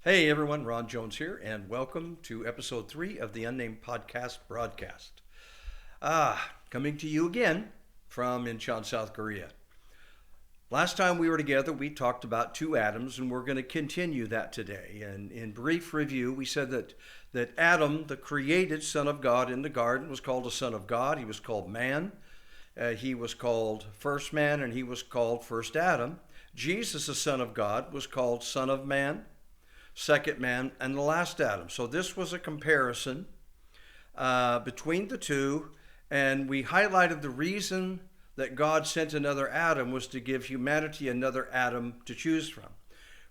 Hey everyone, Ron Jones here, and welcome to episode 3 of the Unnamed Podcast broadcast. Coming to you again from Incheon, South Korea. Last time we were together, we talked about two Adams, and we're going to continue that today. And in brief review, we said that Adam, the created Son of God in the garden, was called a Son of God. He was called man. He was called first man, and he was called first Adam. Jesus, the Son of God, was called Son of Man, second man, and the last Adam. So this was a comparison between the two, and we highlighted the reason that God sent another Adam was to give humanity another Adam to choose from.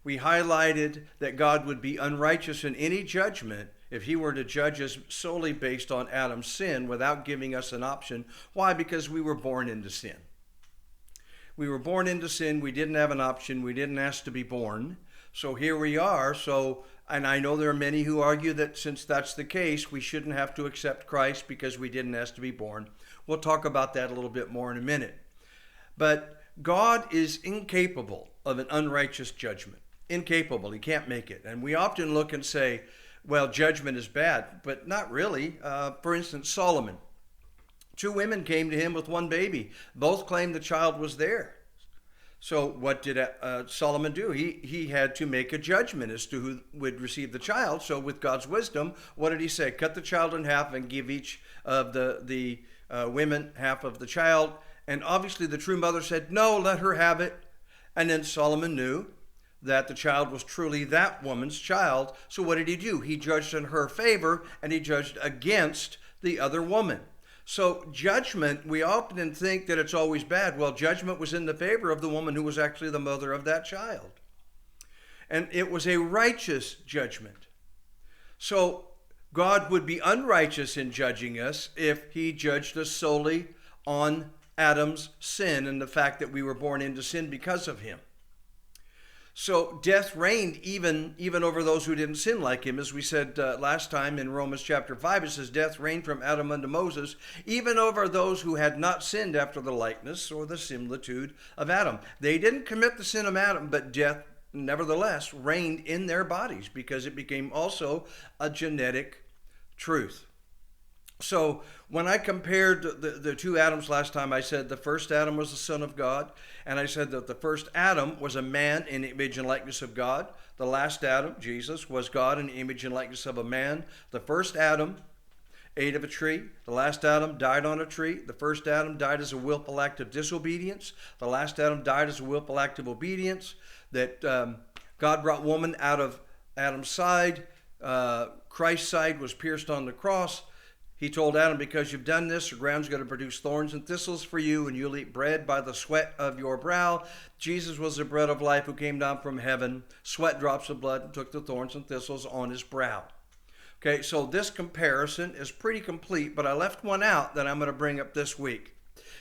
We highlighted that God would be unrighteous in any judgment if he were to judge us solely based on Adam's sin without giving us an option. Why? Because we were born into sin. We were born into sin. We didn't have an option. We didn't ask to be born. So here we are. And I know there are many who argue that since that's the case, we shouldn't have to accept Christ because we didn't ask to be born. We'll talk about that a little bit more in a minute. But God is incapable of an unrighteous judgment. Incapable. He can't make it. And we often look and say, well, judgment is bad, but not really. For instance, Solomon. Two women came to him with one baby. Both claimed the child was there. So what did Solomon do? He had to make a judgment as to who would receive the child. So with God's wisdom, what did he say? Cut the child in half and give each of the women half of the child. And obviously the true mother said, no, let her have it. And then Solomon knew that the child was truly that woman's child. So what did he do? He judged in her favor and he judged against the other woman. So judgment, we often think that it's always bad. Well, judgment was in the favor of the woman who was actually the mother of that child. And it was a righteous judgment. So God would be unrighteous in judging us if he judged us solely on Adam's sin and the fact that we were born into sin because of him. So death reigned even over those who didn't sin like him. As we said last time in Romans chapter 5, it says, death reigned from Adam unto Moses, even over those who had not sinned after the likeness or the similitude of Adam. They didn't commit the sin of Adam, but death nevertheless reigned in their bodies because it became also a genetic truth. So when I compared the two Adams last time, I said the first Adam was the Son of God, and I said that the first Adam was a man in the image and likeness of God. The last Adam, Jesus, was God in the image and likeness of a man. The first Adam ate of a tree. The last Adam died on a tree. The first Adam died as a willful act of disobedience. The last Adam died as a willful act of obedience. That God brought woman out of Adam's side. Christ's side was pierced on the cross. He told Adam, because you've done this, the ground's going to produce thorns and thistles for you, and you'll eat bread by the sweat of your brow. Jesus was the bread of life who came down from heaven, sweat drops of blood, and took the thorns and thistles on his brow. Okay, so this comparison is pretty complete, but I left one out that I'm going to bring up this week,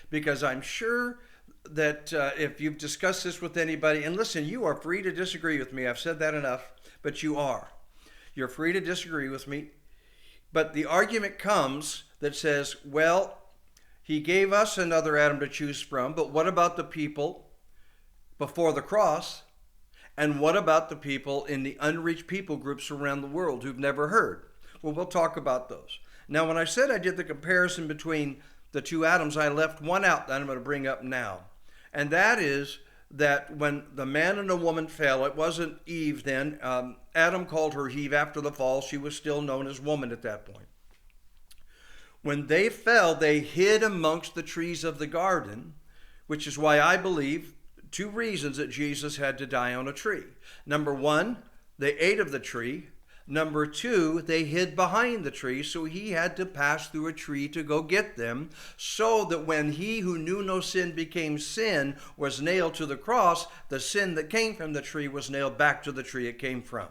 because I'm sure that if you've discussed this with anybody, and listen, you are free to disagree with me. I've said that enough, but you are. You're free to disagree with me. But the argument comes that says, well, he gave us another Adam to choose from, but what about the people before the cross? And what about the people in the unreached people groups around the world who've never heard? Well, we'll talk about those. Now, when I said I did the comparison between the two Adams, I left one out that I'm going to bring up now. And that is that when the man and the woman fell, it wasn't Eve then. Adam called her Eve after the fall. She was still known as woman at that point. When they fell, they hid amongst the trees of the garden, which is why I believe two reasons that Jesus had to die on a tree. Number one, they ate of the tree. Number two, they hid behind the tree, so he had to pass through a tree to go get them, so that when he who knew no sin became sin was nailed to the cross, the sin that came from the tree was nailed back to the tree it came from.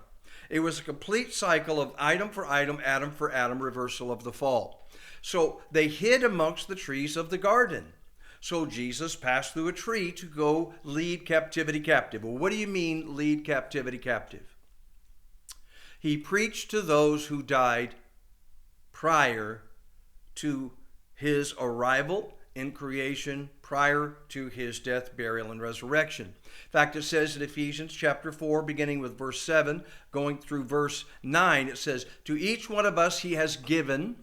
It was a complete cycle of item for item, atom for atom, reversal of the fall. So they hid amongst the trees of the garden. So Jesus passed through a tree to go lead captivity captive. Well, what do you mean lead captivity captive? He preached to those who died prior to his arrival in creation prior to his death, burial, and resurrection. In fact, it says in Ephesians chapter 4, beginning with verse 7, going through verse 9, it says, to each one of us he has given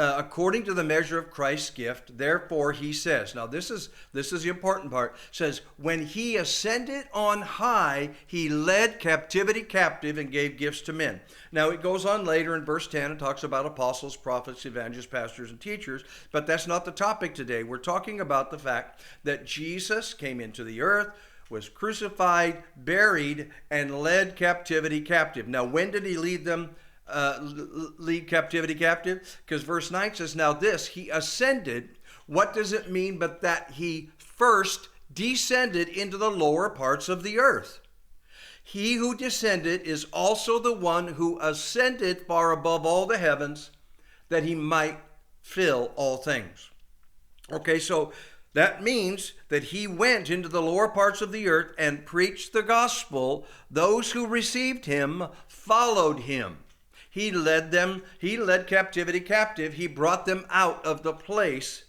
according to the measure of Christ's gift. Therefore, he says, now this is the important part, says, when he ascended on high, he led captivity captive and gave gifts to men. Now, it goes on later in verse 10 and talks about apostles, prophets, evangelists, pastors, and teachers, but that's not the topic today. We're talking about the fact that Jesus came into the earth, was crucified, buried, and led captivity captive. Now, when did he lead them? Lead captivity captive? Because verse 9 says, now this, he ascended. What does it mean but that he first descended into the lower parts of the earth? He who descended is also the one who ascended far above all the heavens, that he might fill all things. Okay, so that means that he went into the lower parts of the earth and preached the gospel. Those who received him followed him. He led captivity captive. He brought them out of the place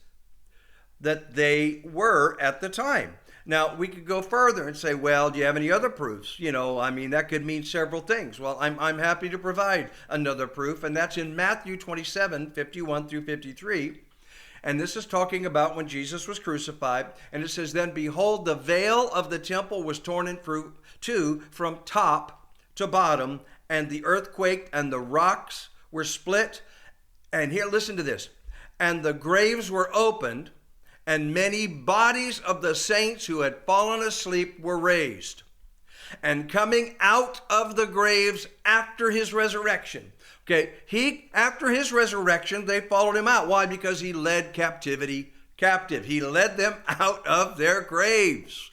that they were at the time. Now, we could go further and say, well, do you have any other proofs? That could mean several things. Well, I'm happy to provide another proof, and that's in Matthew 27, 51 through 53. And this is talking about when Jesus was crucified. And it says, then behold, the veil of the temple was torn in two from top to bottom, and the earth quaked, and the rocks were split. And here, listen to this. And the graves were opened, and many bodies of the saints who had fallen asleep were raised. And coming out of the graves after his resurrection. Okay, after his resurrection, they followed him out. Why? Because he led captivity captive. He led them out of their graves.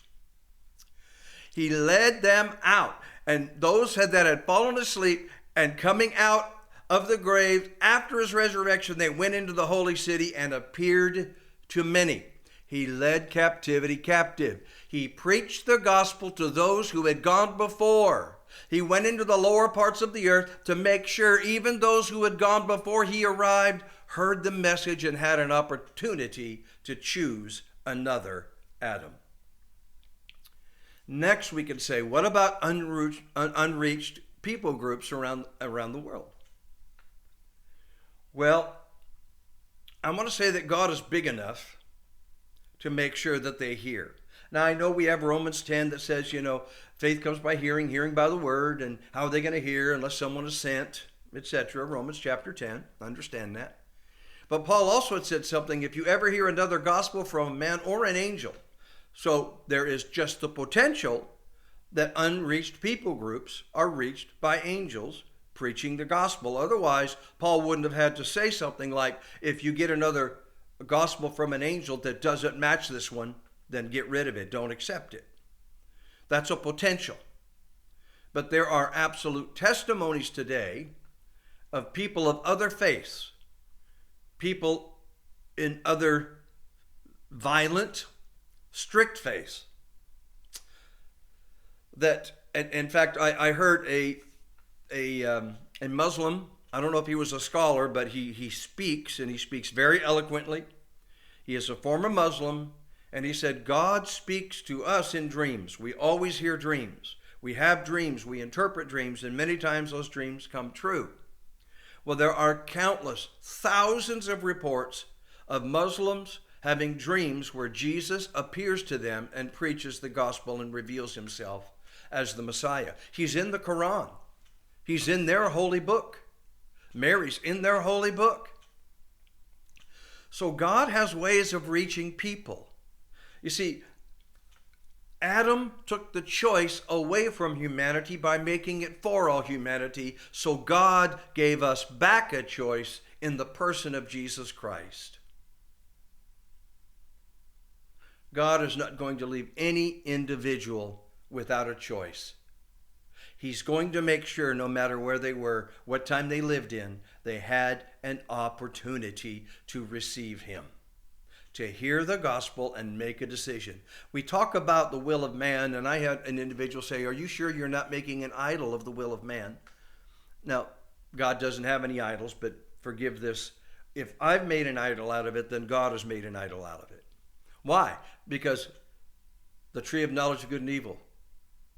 He led them out. And those that had fallen asleep and coming out of the grave after his resurrection, they went into the holy city and appeared to many. He led captivity captive. He preached the gospel to those who had gone before. He went into the lower parts of the earth to make sure even those who had gone before he arrived heard the message and had an opportunity to choose another Adam. Next, we can say, what about unreached people groups around the world? Well, I want to say that God is big enough to make sure that they hear. Now, I know we have Romans 10 that says, faith comes by hearing, hearing by the word, and how are they going to hear unless someone is sent, etc. Romans chapter 10, understand that. But Paul also had said something, if you ever hear another gospel from a man or an angel. So there is just the potential that unreached people groups are reached by angels preaching the gospel. Otherwise, Paul wouldn't have had to say something like, if you get another gospel from an angel that doesn't match this one, then get rid of it. Don't accept it. That's a potential. But there are absolute testimonies today of people of other faiths, people in other violent, strict faiths, that, in fact, I heard a Muslim, I don't know if he was a scholar, but he speaks, and he speaks very eloquently. He is a former Muslim, and he said, God speaks to us in dreams. We always hear dreams. We have dreams, we interpret dreams, and many times those dreams come true. Well, there are countless, thousands of reports of Muslims having dreams where Jesus appears to them and preaches the gospel and reveals himself as the Messiah. He's in the Quran. He's in their holy book. Mary's in their holy book. So God has ways of reaching people. You see, Adam took the choice away from humanity by making it for all humanity. So God gave us back a choice in the person of Jesus Christ. God is not going to leave any individual without a choice. He's going to make sure no matter where they were, what time they lived in, they had an opportunity to receive him, to hear the gospel and make a decision. We talk about the will of man, and I had an individual say, are you sure you're not making an idol of the will of man? Now, God doesn't have any idols, but forgive this If I've made an idol out of it, then God has made an idol out of it. Why? Because the tree of knowledge of good and evil,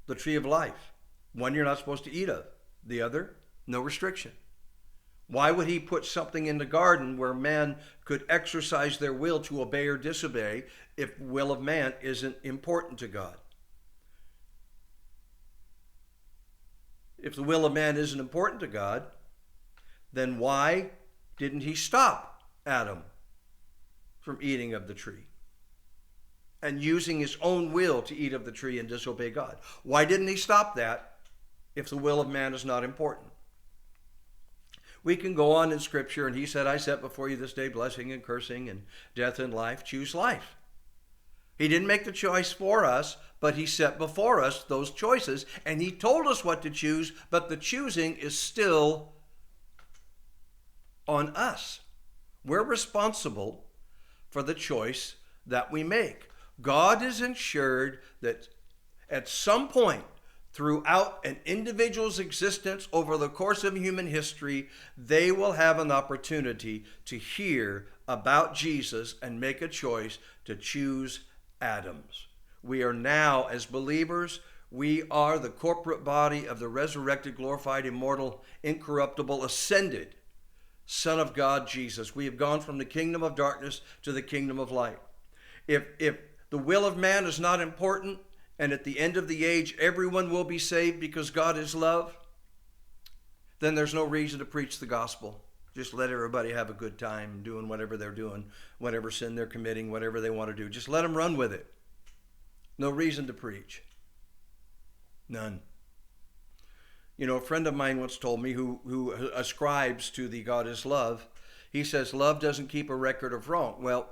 the tree of life, one you're not supposed to eat of, the other, no restriction. Why would he put something in the garden where man could exercise their will to obey or disobey if the will of man isn't important to God? If the will of man isn't important to God, then why didn't he stop Adam from eating of the tree and using his own will to eat of the tree and disobey God? Why didn't he stop that if the will of man is not important? We can go on in Scripture, and he said, I set before you this day blessing and cursing and death and life. Choose life. He didn't make the choice for us, but he set before us those choices, and he told us what to choose, but the choosing is still on us. We're responsible for the choice that we make. God is ensured that at some point throughout an individual's existence over the course of human history, they will have an opportunity to hear about Jesus and make a choice to choose Adam's. We are now, as believers, we are the corporate body of the resurrected, glorified, immortal, incorruptible, ascended Son of God, Jesus. We have gone from the kingdom of darkness to the kingdom of light. If the will of man is not important, and at the end of the age, everyone will be saved because God is love, then there's no reason to preach the gospel. Just let everybody have a good time doing whatever they're doing, whatever sin they're committing, whatever they want to do. Just let them run with it. No reason to preach. None. You know, a friend of mine once told me who ascribes to the God is love, he says, love doesn't keep a record of wrong. Well,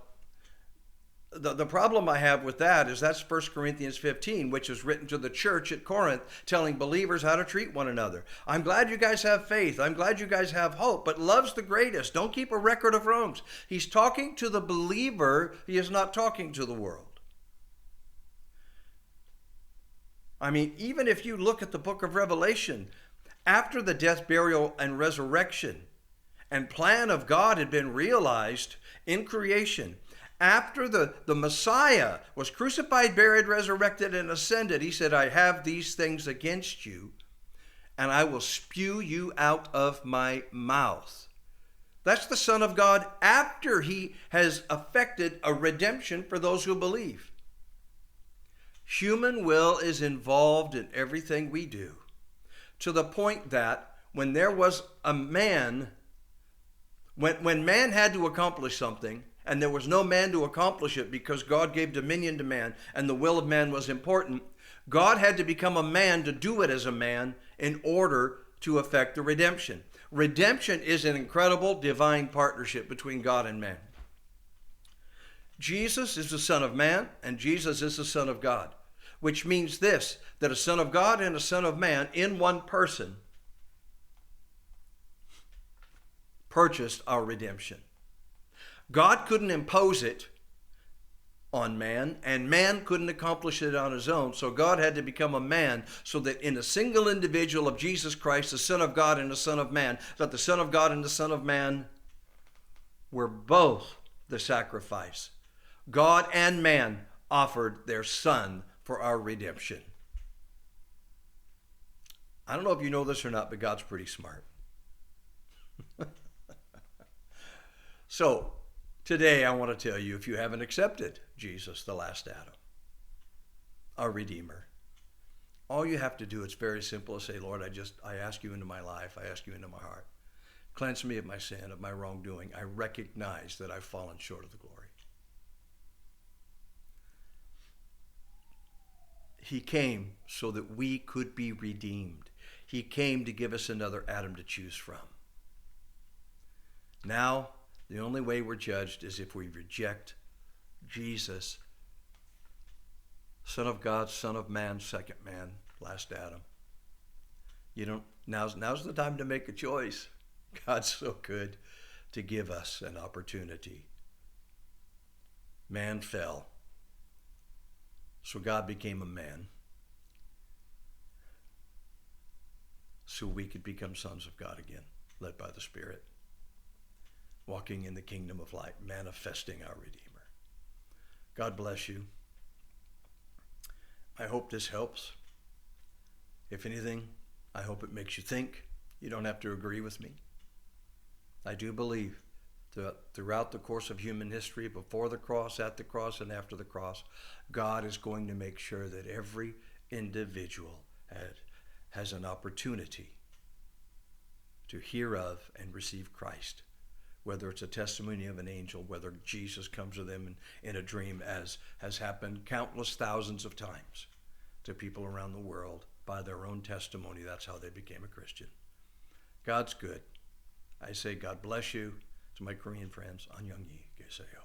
the problem I have with that is that's 1 Corinthians 15, which is written to the church at Corinth, telling believers how to treat one another. I'm glad you guys have faith. I'm glad you guys have hope, but love's the greatest. Don't keep a record of wrongs. He's talking to the believer. He is not talking to the world. I mean, even if you look at the book of Revelation, after the death, burial, and resurrection and plan of God had been realized in creation, after the Messiah was crucified, buried, resurrected, and ascended, he said, I have these things against you, and I will spew you out of my mouth. That's the Son of God after he has effected a redemption for those who believe. Human will is involved in everything we do, to the point that when there was a man, when man had to accomplish something, and there was no man to accomplish it because God gave dominion to man and the will of man was important, God had to become a man to do it as a man in order to effect the redemption. Redemption is an incredible divine partnership between God and man. Jesus is the Son of Man and Jesus is the Son of God, which means this, that a Son of God and a Son of Man in one person purchased our redemption. God couldn't impose it on man, and man couldn't accomplish it on his own. So God had to become a man so that in a single individual of Jesus Christ, the Son of God and the Son of Man, that the Son of God and the Son of Man were both the sacrifice. God and man offered their Son for our redemption. I don't know if you know this or not, but God's pretty smart. So, today I want to tell you, if you haven't accepted Jesus, the last Adam, our Redeemer, all you have to do, it's very simple, is say, Lord, I ask you into my life. I ask you into my heart. Cleanse me of my sin, of my wrongdoing. I recognize that I've fallen short of the glory. He came so that we could be redeemed. He came to give us another Adam to choose from. Now, the only way we're judged is if we reject Jesus, Son of God, Son of Man, second man, last Adam. Now's the time to make a choice. God's so good to give us an opportunity. Man fell, so God became a man, so we could become sons of God again, led by the Spirit. walking in the kingdom of light, manifesting our Redeemer. God bless you. I hope this helps. If anything, I hope it makes you think. You don't have to agree with me. I do believe that throughout the course of human history, before the cross, at the cross, and after the cross, God is going to make sure that every individual has an opportunity to hear of and receive Christ, whether it's a testimony of an angel, whether Jesus comes to them in a dream, as has happened countless thousands of times to people around the world. By their own testimony, that's how they became a Christian. God's good. I say God bless you. To my Korean friends, Annyeong-yi, Geseo.